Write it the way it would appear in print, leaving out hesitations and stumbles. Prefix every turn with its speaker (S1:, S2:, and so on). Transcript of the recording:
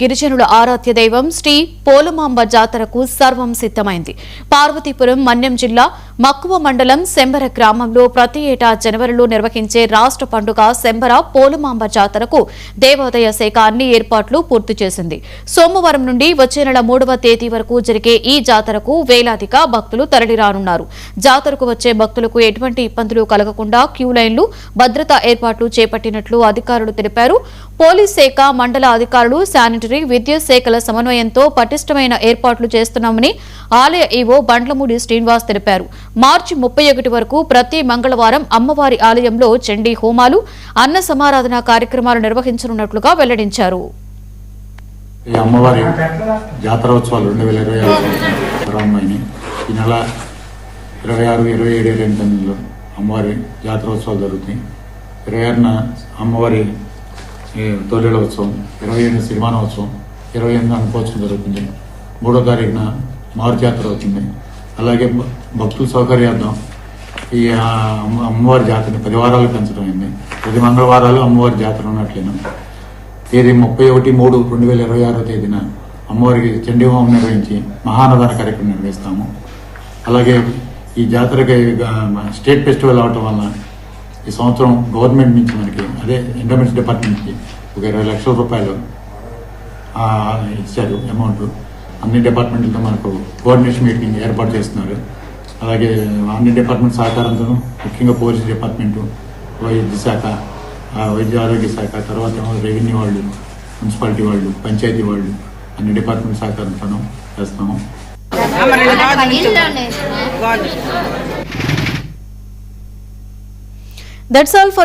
S1: గిరిజనుల ఆరాధ్య దైవం శ్రీ పోలమాంబ జాతరకు సర్వం సిద్ధమైంది. పార్వతీపురం మన్యం జిల్లా మక్కువ మండలం శంబర గ్రామంలో ప్రతి ఏటా జనవరిలో నిర్వహించే రాష్ట్ర పండుగ శంబర పోలమాంబ జాతరకు దేవాదాయ శాఖ అన్ని ఏర్పాట్లు పూర్తి చేసింది. సోమవారం నుండి వచ్చే నెల 3వ తేదీ వరకు జరిగే ఈ జాతరకు వేలాదిగా భక్తులు తరలిరానున్నారు. జాతరకు వచ్చే భక్తులకు ఎటువంటి ఇబ్బందులు కలగకుండా క్యూ లైన్లు, భద్రతా ఏర్పాట్లు చేపట్టినట్లు అధికారులు తెలిపారు. పోలీస్ శాఖ, మండల అధికారులు, శానిటరీ, విద్యుత్ శాఖల సమన్వయంతో పటిష్టమైన ఏర్పాట్లు చేస్తున్నామని ఆలయ ఈవో బండ్లమూడి శ్రీనివాస్ తెలిపారు. మార్చి 31 వరకు ప్రతి మంగళవారం అమ్మవారి ఆలయంలో చండీ హోమాలు, అన్న సమారాధన కార్యక్రమాలు నిర్వహించనున్నట్లుగా వెల్లడించారు.
S2: ఈ అమ్మవారి జాతరోత్సవాలు 2026 ప్రారంభమైనవి. ఈ నెల 26, 27, 28 అమ్మవారి జాతరోత్సవాలు జరుగుతాయి. 26న అమ్మవారి తొలిల ఉత్సవం, 27 సిరిమానోత్సవం, 28 అనుకోవచ్చం జరుగుతుంది. 3వ తారీఖున మారు జాతర అవుతుంది. అలాగే భక్తుల సౌకర్యార్థం ఈ అమ్మవారి జాతరని 10 వారాలు పెంచడం అయింది. 10 మంగళవారాలు అమ్మవారి జాతర ఉన్నట్లేను. తేదీ 31/3/2026 తేదీన అమ్మవారికి చండీ హోమం నిర్వహించి మహానదాన కార్యక్రమం నిర్వహిస్తాము. అలాగే ఈ జాతరకి స్టేట్ ఫెస్టివల్ అవటం వలన ఈ సంవత్సరం గవర్నమెంట్ నుంచి మనకి అదే ఎండోమెంట్స్ డిపార్ట్మెంట్కి ఒక 20 లక్షల రూపాయలు ఇచ్చారు అమౌంట్. అన్ని డిపార్ట్మెంట్లతో మనకు కోఆర్డినేషన్ మీటింగ్ ఏర్పాటు చేస్తున్నారు. అలాగే అన్ని డిపార్ట్మెంట్ సహకారంతో, ముఖ్యంగా పోలీస్ డిపార్ట్మెంటు, వైద్య శాఖ, వైద్య ఆరోగ్య శాఖ, తర్వాత రెవెన్యూ వాళ్ళు, మున్సిపాలిటీ వాళ్ళు, పంచాయతీ వాళ్ళు, అన్ని డిపార్ట్మెంట్ సహకారంతో చేస్తాము.
S1: That's all for now.